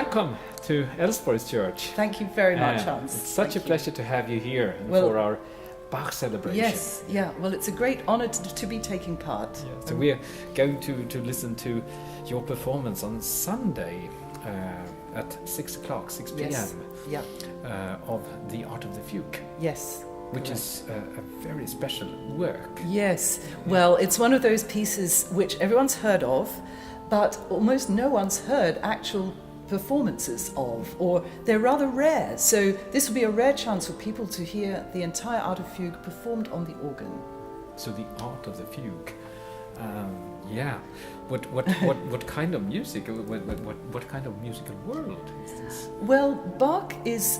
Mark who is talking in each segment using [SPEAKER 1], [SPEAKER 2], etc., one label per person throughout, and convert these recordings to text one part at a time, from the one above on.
[SPEAKER 1] welcome to Älvsborgs Church.
[SPEAKER 2] Thank you very much, Hans.
[SPEAKER 1] It's such a pleasure to have you here for our Bach celebration.
[SPEAKER 2] Yes, yeah. Well, it's a great honor to be taking part.
[SPEAKER 1] Yeah, so we're going to listen to your performance on Sunday at 6 o'clock, 6 p.m.
[SPEAKER 2] Yes. Yeah.
[SPEAKER 1] Of The Art of the Fugue.
[SPEAKER 2] Yes.
[SPEAKER 1] Which is a very special work.
[SPEAKER 2] Yes. Well, it's one of those pieces which everyone's heard of, but almost no one's heard actual performances of, or they're rather rare. So this would be a rare chance for people to hear the entire Art of Fugue performed on the organ.
[SPEAKER 1] So the Art of the Fugue. Yeah. What kind of music? What kind of musical world is this?
[SPEAKER 2] Well, Bach is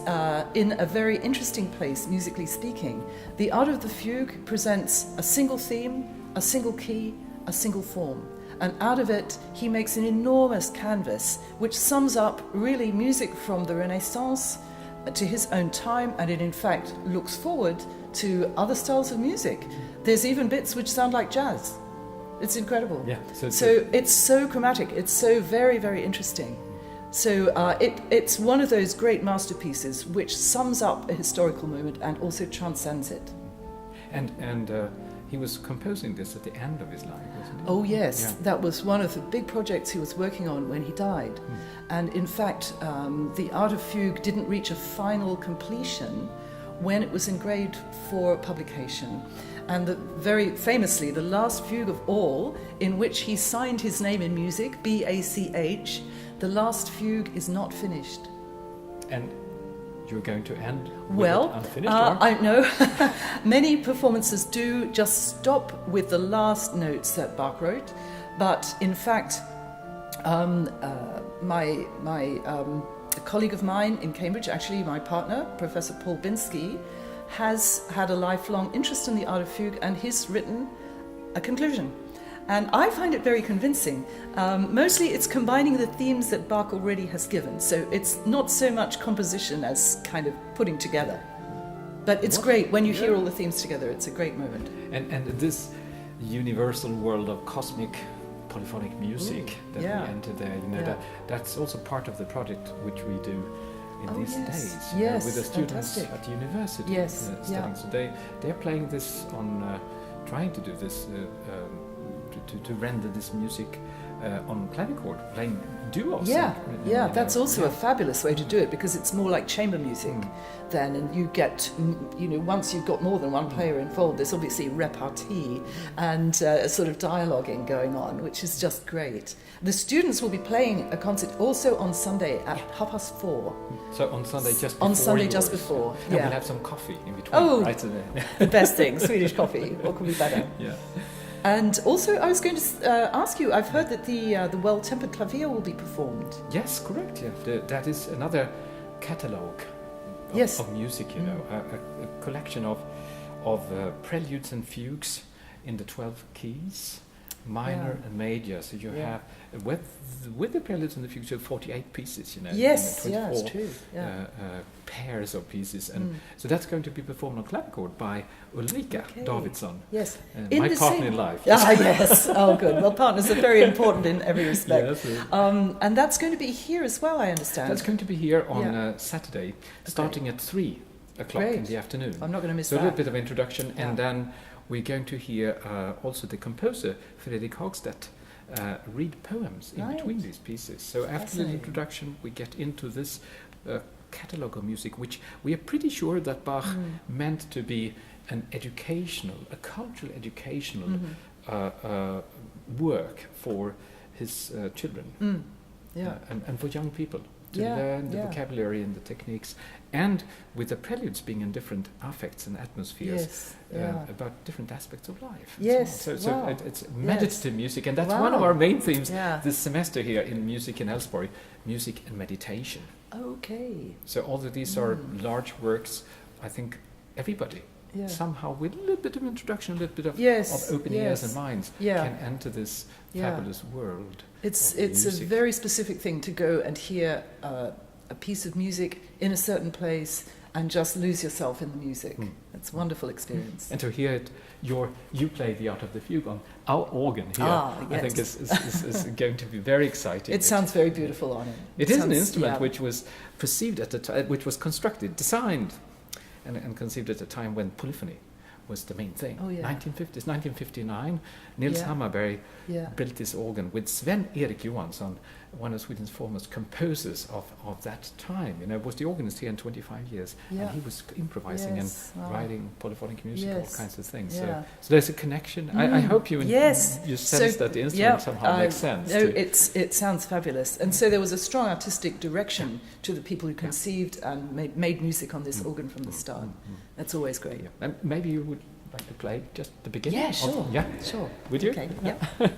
[SPEAKER 2] in a very interesting place, musically speaking. The Art of the Fugue presents a single theme, a single key, a single form. And out of it, he makes an enormous canvas, which sums up really music from the Renaissance to his own time, and it in fact looks forward to other styles of music. There's even bits which sound like jazz. It's incredible.
[SPEAKER 1] Yeah.
[SPEAKER 2] So it's so chromatic. It's so very, very interesting. So it's one of those great masterpieces which sums up a historical moment and also transcends it.
[SPEAKER 1] And he was composing this at the end of his life, wasn't he?
[SPEAKER 2] Oh yes,
[SPEAKER 1] yeah.
[SPEAKER 2] That was one of the big projects he was working on when he died. And in fact, the Art of Fugue didn't reach a final completion when it was engraved for publication. And very famously, the last fugue of all, in which he signed his name in music, B-A-C-H, the last fugue is not finished.
[SPEAKER 1] And you're going to end with
[SPEAKER 2] well,
[SPEAKER 1] it unfinished?
[SPEAKER 2] I know many performances do just stop with the last notes that Bach wrote, but in fact, my a colleague of mine in Cambridge, actually my partner, Professor Paul Binsky, has had a lifelong interest in the Art of Fugue, and he's written a conclusion. And I find it very convincing. Mostly it's combining the themes that Bach already has given, so it's not so much composition as kind of putting together. But it's great when you hear all the themes together. It's a great moment.
[SPEAKER 1] And this universal world of cosmic polyphonic music that we enter there, that's also part of the project which we do in these days with the students at university studying. So they're playing this on trying to do this to render this music on clavikord, playing duos.
[SPEAKER 2] That's also a fabulous way to do it, because it's more like chamber music then, and you get, once you've got more than one player involved, there's obviously repartee and a sort of dialoguing going on, which is just great. The students will be playing a concert also on Sunday at 4:30.
[SPEAKER 1] So on Sunday just before.
[SPEAKER 2] On Sunday just before.
[SPEAKER 1] And we'll have some coffee in between.
[SPEAKER 2] Oh,
[SPEAKER 1] right?
[SPEAKER 2] The best thing, Swedish coffee. What could be better?
[SPEAKER 1] Yeah.
[SPEAKER 2] And also, I was going to ask you, I've heard that the well-tempered clavier will be performed.
[SPEAKER 1] Yes, correct. Yeah, that is another catalogue of music. A collection of preludes and fugues in the 12 keys, minor and major. So you have with the preludes and the fugues, you have 48 pieces.
[SPEAKER 2] Yes,
[SPEAKER 1] 24
[SPEAKER 2] it's true.
[SPEAKER 1] pairs of pieces, and so that's going to be performed on clavikord by Ulrika Davidsson.
[SPEAKER 2] Yes,
[SPEAKER 1] my partner in life.
[SPEAKER 2] Yes. Oh, good. Well, partners are very important in every respect.
[SPEAKER 1] Yes,
[SPEAKER 2] and that's going to be here as well, I understand.
[SPEAKER 1] That's going to be here on Saturday, starting at 3 o'clock in the afternoon.
[SPEAKER 2] I'm not going to miss
[SPEAKER 1] that.
[SPEAKER 2] So
[SPEAKER 1] a little bit of introduction, and then we're going to hear also the composer Fredrik Hagstedt read poems in between these pieces. So after the introduction, we get into this catalogue of music, which we are pretty sure that Bach meant to be an educational, a cultural educational work for his children and for young people to learn the vocabulary and the techniques, and with the preludes being in different affects and atmospheres about different aspects of life. So it's meditative music, and that's one of our main themes this semester here in Music in Älvsborg, music and meditation.
[SPEAKER 2] Okay.
[SPEAKER 1] So all of these are large works. I think everybody somehow, with a little bit of introduction, a little bit of open ears and minds, can enter this fabulous world.
[SPEAKER 2] It's a very specific thing to go and hear a piece of music in a certain place and just lose yourself in the music. It's a wonderful experience.
[SPEAKER 1] And to hear it, you play the Art of the Fugue on our organ here.
[SPEAKER 2] Yes.
[SPEAKER 1] I think is going to be very exciting.
[SPEAKER 2] It sounds very beautiful on it.
[SPEAKER 1] It is an instrument which was perceived at the time, which was constructed, designed, and conceived at a time when polyphony was the main thing. 1950s, 1959, Nils Hammarberg built this organ with Sven-Erik Johansson, one of Sweden's foremost composers of that time. Was the organist here in 25 years, and he was improvising and writing polyphonic music, all kinds of things. So there's a connection. I hope you sense that the instrument somehow makes sense.
[SPEAKER 2] No, it sounds fabulous. And so there was a strong artistic direction to the people who conceived and made music on this organ from the start. That's always great.
[SPEAKER 1] Yeah. And maybe you would like to play just the beginning?
[SPEAKER 2] Yeah, sure. Sure.
[SPEAKER 1] Would you?
[SPEAKER 2] Okay, yeah.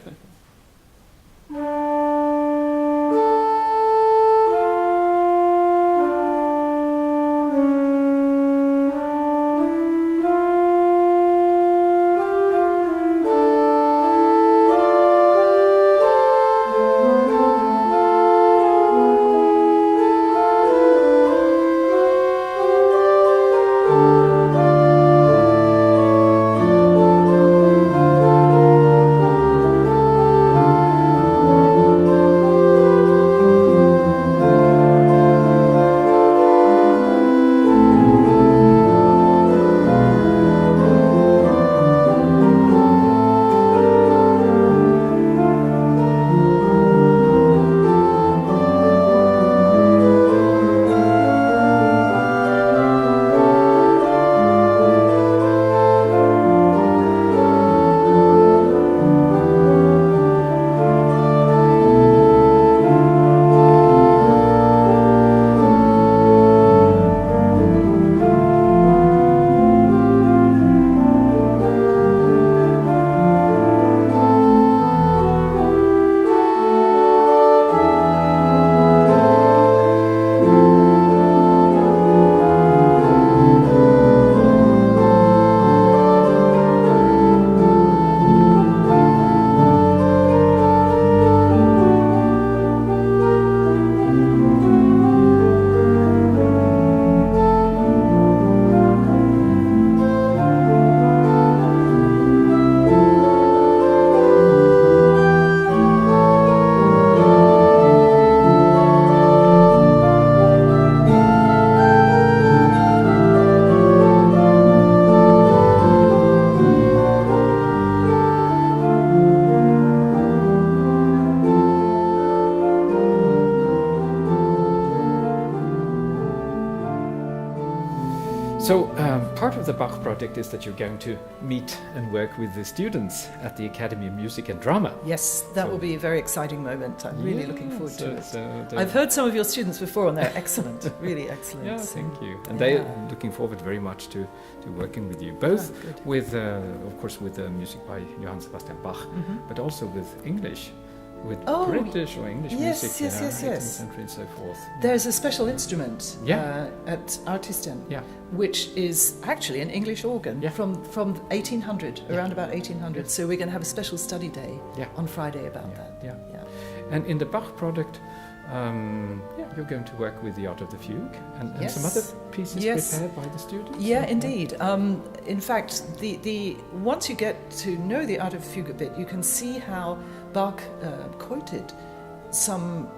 [SPEAKER 1] So part of the Bach project is that you're going to meet and work with the students at the Academy of Music and Drama.
[SPEAKER 2] Yes, that will be a very exciting moment. I'm really looking forward to it. I've heard some of your students before and they're excellent, really excellent.
[SPEAKER 1] Yeah, thank you. And they're looking forward very much to working with you, both with, of course, with music by Johann Sebastian Bach, but also with English. With British or English music, 18th century and so forth.
[SPEAKER 2] There's a special instrument at Artisten, which is actually an English organ from 1800, around about 1800. So we're going to have a special study day on Friday about that.
[SPEAKER 1] And in the Bach project, you're going to work with the Art of the Fugue and some other pieces prepared by the students?
[SPEAKER 2] Yeah, indeed. In fact, the once you get to know the Art of the Fugue a bit, you can see how Bach quoted some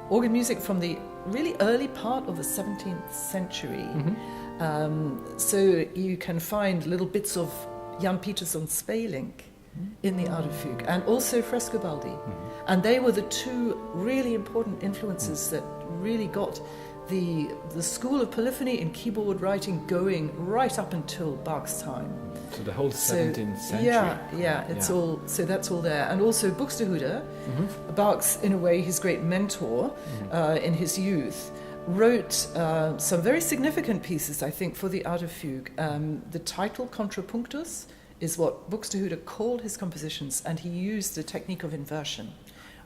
[SPEAKER 2] organ music from the really early part of the 17th century. So you can find little bits of Jan Pietersson's Speling in the Art of Fugue, and also Frescobaldi. And they were the two really important influences that really got the school of polyphony in keyboard writing going right up until Bach's time.
[SPEAKER 1] So the whole 17th century.
[SPEAKER 2] It's all, so that's all there. And also Buxtehude, Bach's, in a way, his great mentor in his youth, wrote some very significant pieces, I think, for the Art of Fugue. The title, Contrapunctus, is what Buxtehude called his compositions, and he used the technique of inversion,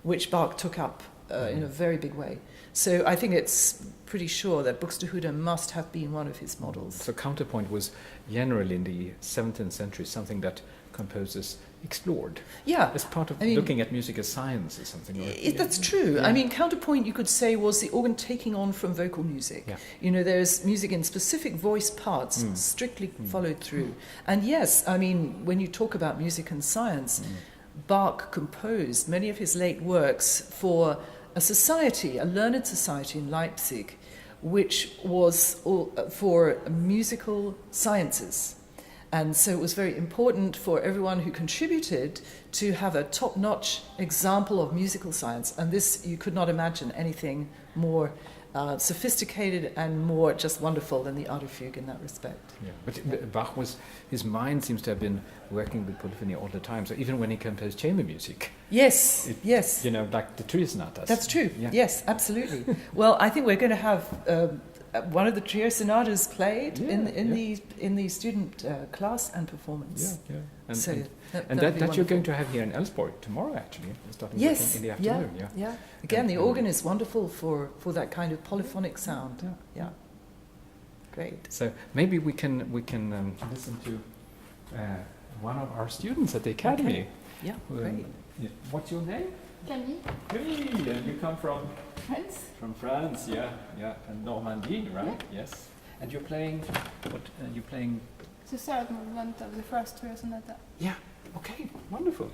[SPEAKER 2] which Bach took up in a very big way. So I think it's pretty sure that Buxtehude must have been one of his models.
[SPEAKER 1] So counterpoint was generally in the 17th century something that composers explored.
[SPEAKER 2] Yeah.
[SPEAKER 1] As part of looking at music as science or something.
[SPEAKER 2] That's true. Yeah. I mean, counterpoint, you could say, was the organ taking on from vocal music.
[SPEAKER 1] Yeah.
[SPEAKER 2] You know, there's music in specific voice parts strictly followed through. And yes, I mean, when you talk about music and science, Bach composed many of his late works for a society, a learned society in Leipzig, which was for musical sciences. And so it was very important for everyone who contributed to have a top-notch example of musical science. And this, you could not imagine anything more sophisticated and more just wonderful than the Art of Fugue in that respect.
[SPEAKER 1] Yeah, but Bach his mind seems to have been working with polyphony all the time. So even when he composed chamber music.
[SPEAKER 2] Yes.
[SPEAKER 1] You know, like the trio sonatas.
[SPEAKER 2] That's true. Yeah. Yes, absolutely. Well, I think we're going to have one of the trio sonatas played in the student class and performance.
[SPEAKER 1] Yeah.
[SPEAKER 2] And
[SPEAKER 1] that you're going to have here in Älvsborg tomorrow, actually, starting in the afternoon.
[SPEAKER 2] Yeah. Again, the organ is wonderful for that kind of polyphonic sound. Yeah. Great.
[SPEAKER 1] So maybe we can listen to one of our students at the academy.
[SPEAKER 2] Okay. Yeah. Great.
[SPEAKER 1] What's your name?
[SPEAKER 3] Camille.
[SPEAKER 1] Camille, and you come from
[SPEAKER 3] France.
[SPEAKER 1] From France, yeah, and Normandy, right?
[SPEAKER 3] Yeah.
[SPEAKER 1] Yes. And you're playing what? You're playing
[SPEAKER 3] The third movement of the first trio sonata.
[SPEAKER 1] Yeah. Okay. Wonderful.